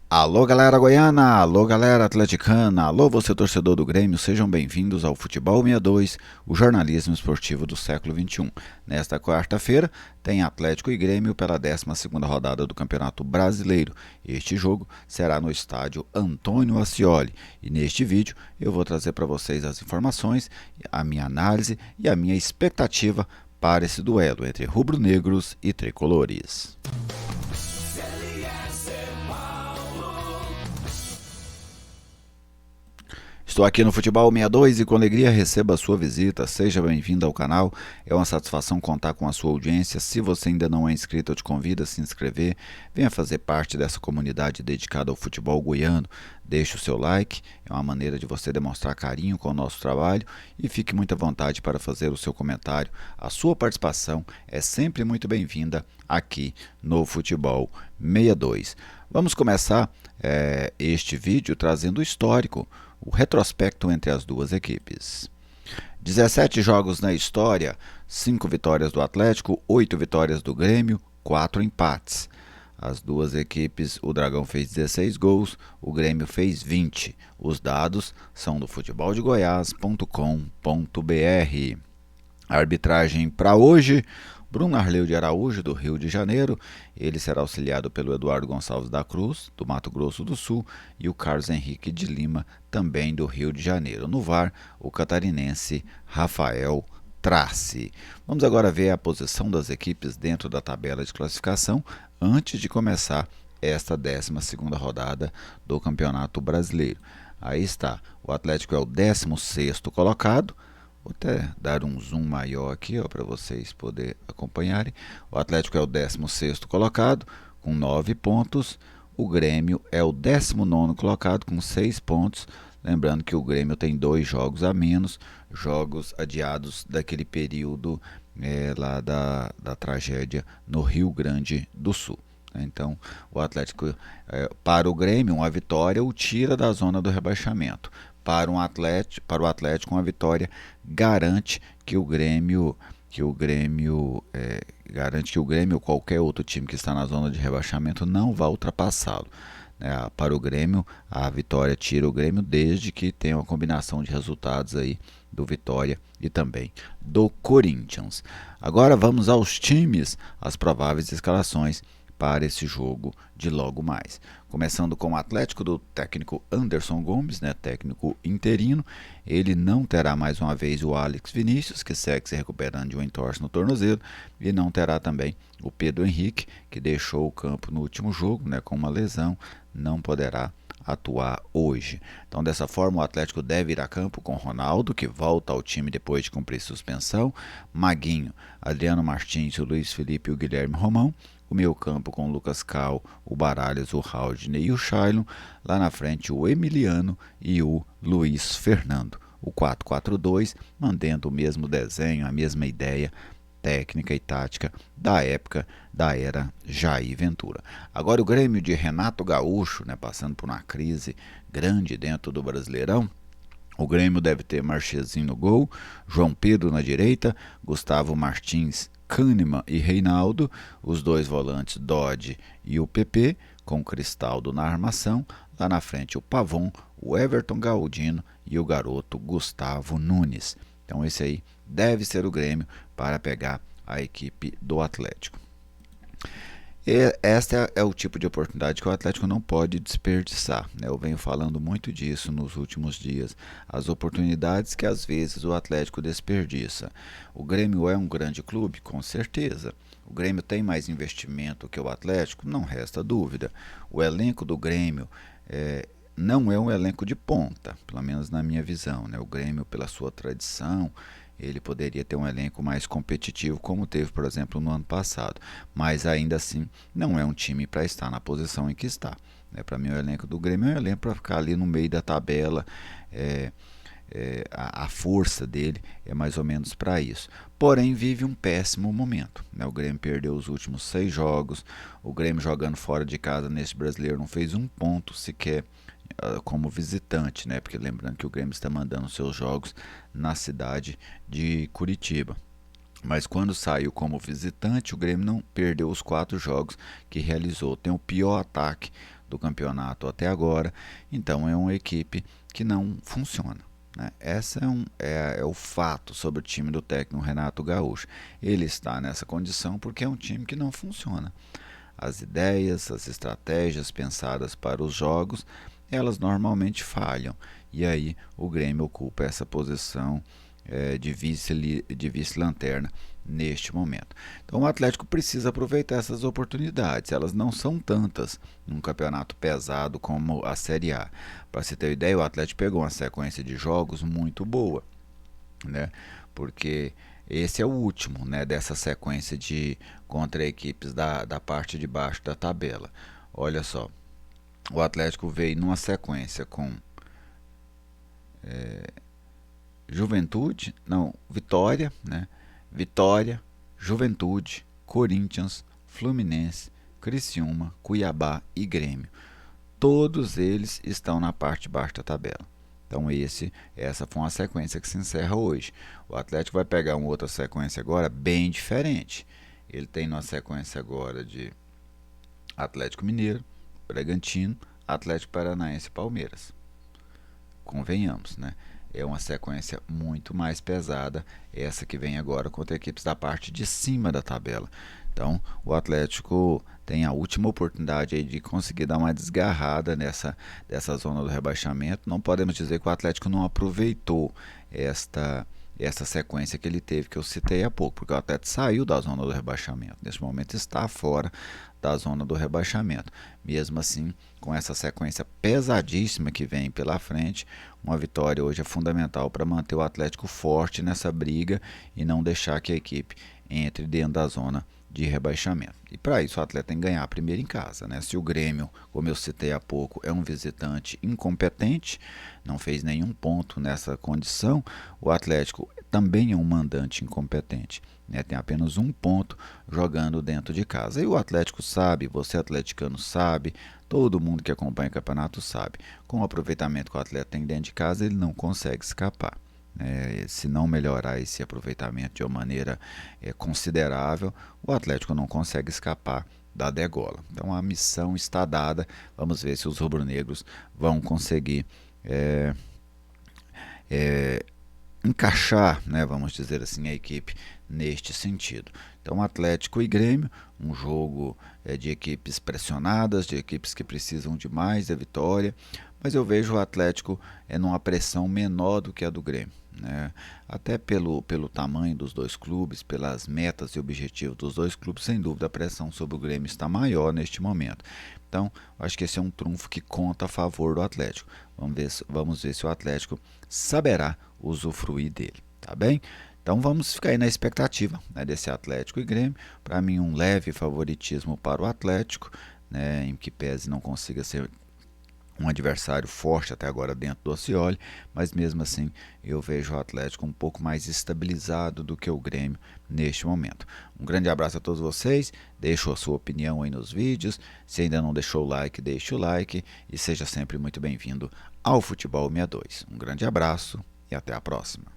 Alô galera goiana, alô galera atleticana, alô você torcedor do Grêmio, sejam bem-vindos ao Futebol 62, o jornalismo esportivo do século XXI. Nesta quarta-feira tem Atlético e Grêmio pela 12ª rodada do Campeonato Brasileiro. Este jogo será no estádio Antônio Ascioli e neste vídeo eu vou trazer para vocês as informações, a minha análise e a minha expectativa para esse duelo entre rubro-negros e tricolores. Estou aqui no Futebol 62 e com alegria recebo a sua visita. Seja bem-vindo ao canal. É uma satisfação contar com a sua audiência. Se você ainda não é inscrito, eu te convido a se inscrever. Venha fazer parte dessa comunidade dedicada ao futebol goiano. Deixe o seu like, é uma maneira de você demonstrar carinho com o nosso trabalho e fique muito à vontade para fazer o seu comentário. A sua participação é sempre muito bem-vinda aqui no Futebol 62. Vamos começar este vídeo trazendo o histórico, o retrospecto entre as duas equipes. 17 jogos na história, 5 vitórias do Atlético, 8 vitórias do Grêmio, 4 empates. As duas equipes, o Dragão fez 16 gols, o Grêmio fez 20. Os dados são do futeboldegoias.com.br. A arbitragem para hoje: Bruno Arleu de Araújo, do Rio de Janeiro. Ele será auxiliado pelo Eduardo Gonçalves da Cruz, do Mato Grosso do Sul, e o Carlos Henrique de Lima, também do Rio de Janeiro. No VAR, o catarinense Rafael Trace. Vamos agora ver a posição das equipes dentro da tabela de classificação antes de começar esta 12ª rodada do Campeonato Brasileiro. Aí está, o Atlético é o 16º colocado. Vou até dar um zoom maior aqui para vocês poderem acompanharem. O Atlético é o 16º colocado com 9 pontos. O Grêmio é o 19º colocado com 6 pontos. Lembrando que o Grêmio tem 2 jogos a menos, jogos adiados daquele período lá da tragédia no Rio Grande do Sul. Então, o Atlético, para o Grêmio, uma vitória o tira da zona do rebaixamento. Para o Atlético, uma vitória garante que o Grêmio ou qualquer outro time que está na zona de rebaixamento não vá ultrapassá-lo. Para o Grêmio, a vitória tira o Grêmio desde que tenha uma combinação de resultados aí do Vitória e também do Corinthians. Agora vamos aos times, as prováveis escalações para esse jogo de logo mais. Começando com o Atlético do técnico Anderson Gomes, técnico interino. Ele não terá mais uma vez o Alex Vinícius, que segue se recuperando de um entorse no tornozelo, e não terá também o Pedro Henrique, que deixou o campo no último jogo com uma lesão, não poderá atuar hoje. Então, dessa forma, o Atlético deve ir a campo com Ronaldo, que volta ao time depois de cumprir suspensão, Maguinho, Adriano Martins, o Luiz Felipe e o Guilherme Romão. O meio-campo com o Lucas Cal, o Baralhas, o Haldney e o Shailon. Lá na frente, o Emiliano e o Luiz Fernando. O 4-4-2, mantendo o mesmo desenho, a mesma ideia técnica e tática da época da era Jair Ventura. Agora o Grêmio de Renato Gaúcho, passando por uma crise grande dentro do Brasileirão. O Grêmio deve ter Marchezinho no gol, João Pedro na direita, Gustavo Martins, Kahneman e Reinaldo, os dois volantes Dodge e o PP, com Cristaldo na armação. Lá na frente o Pavon, o Everton Galdino e o garoto Gustavo Nunes. Então esse aí deve ser o Grêmio para pegar a equipe do Atlético. Esta é o tipo de oportunidade que o Atlético não pode desperdiçar. Eu venho falando muito disso nos últimos dias. As oportunidades que às vezes o Atlético desperdiça. O Grêmio é um grande clube? Com certeza. O Grêmio tem mais investimento que o Atlético? Não resta dúvida. O elenco do Grêmio não é um elenco de ponta, pelo menos na minha visão. O Grêmio, pela sua tradição, ele poderia ter um elenco mais competitivo, como teve, por exemplo, no ano passado. Mas ainda assim, não é um time para estar na posição em que está. Para mim, o elenco do Grêmio é um elenco para ficar ali no meio da tabela. A força dele é mais ou menos para isso. Porém, vive um péssimo momento. O Grêmio perdeu os últimos 6 jogos. O Grêmio, jogando fora de casa nesse brasileiro, não fez um ponto sequer como visitante, porque lembrando que o Grêmio está mandando seus jogos na cidade de Curitiba. Mas quando saiu como visitante, o Grêmio não perdeu os 4 jogos que realizou. Tem o pior ataque do campeonato até agora. Então é uma equipe que não funciona, né? Esse é o fato sobre o time do técnico Renato Gaúcho. Ele está nessa condição porque é um time que não funciona. As ideias, as estratégias pensadas para os jogos, elas normalmente falham. E aí o Grêmio ocupa essa posição de vice-lanterna neste momento. Então o Atlético precisa aproveitar essas oportunidades. Elas não são tantas num campeonato pesado como a Série A. Para você ter uma ideia, o Atlético pegou uma sequência de jogos muito boa, né? Porque esse é o último, né, dessa sequência de contra equipes da parte de baixo da tabela. Olha só, o Atlético veio numa sequência com Juventude, não, Vitória, né? Vitória, Juventude, Corinthians, Fluminense, Criciúma, Cuiabá e Grêmio. Todos eles estão na parte de baixo da tabela. Então essa foi uma sequência que se encerra hoje. O Atlético vai pegar uma outra sequência agora bem diferente. Ele tem uma sequência agora de Atlético Mineiro, Bragantino, Atlético Paranaense e Palmeiras. Convenhamos, né? É uma sequência muito mais pesada essa que vem agora contra equipes da parte de cima da tabela. Então o Atlético tem a última oportunidade aí de conseguir dar uma desgarrada dessa zona do rebaixamento. Não podemos dizer que o Atlético não aproveitou esta sequência que ele teve, que eu citei há pouco, porque o Atlético saiu da zona do rebaixamento. Neste momento está fora da zona do rebaixamento. Mesmo assim, com essa sequência pesadíssima que vem pela frente, uma vitória hoje é fundamental para manter o Atlético forte nessa briga e não deixar que a equipe entre dentro da zona de rebaixamento. E para isso o Atlético tem que ganhar primeiro em casa, né? Se o Grêmio, como eu citei há pouco, é um visitante incompetente, não fez nenhum ponto nessa condição, o Atlético também é um mandante incompetente, né? Tem apenas um ponto jogando dentro de casa. E o Atlético sabe, você atleticano sabe, todo mundo que acompanha o campeonato sabe. Com o aproveitamento que o Atlético tem dentro de casa, ele não consegue escapar. Se não melhorar esse aproveitamento de uma maneira considerável, o Atlético não consegue escapar da degola. Então a missão está dada. Vamos ver se os rubro-negros vão conseguir encaixar, né, vamos dizer assim, a equipe neste sentido. Então Atlético e Grêmio, um jogo de equipes pressionadas, de equipes que precisam de mais da vitória, mas eu vejo o Atlético numa pressão menor do que a do Grêmio, né? Até pelo tamanho dos dois clubes, pelas metas e objetivos dos dois clubes, sem dúvida a pressão sobre o Grêmio está maior neste momento. Então, acho que esse é um trunfo que conta a favor do Atlético. Vamos ver se o Atlético saberá usufruir dele, tá bem? Então vamos ficar aí na expectativa, né, desse Atlético e Grêmio. Para mim, um leve favoritismo para o Atlético, né, em que pese não consiga ser um adversário forte até agora dentro do Osceola, mas mesmo assim eu vejo o Atlético um pouco mais estabilizado do que o Grêmio neste momento. Um grande abraço a todos vocês, deixe a sua opinião aí nos vídeos, se ainda não deixou o like, deixe o like e seja sempre muito bem-vindo ao Futebol 62. Um grande abraço e até a próxima.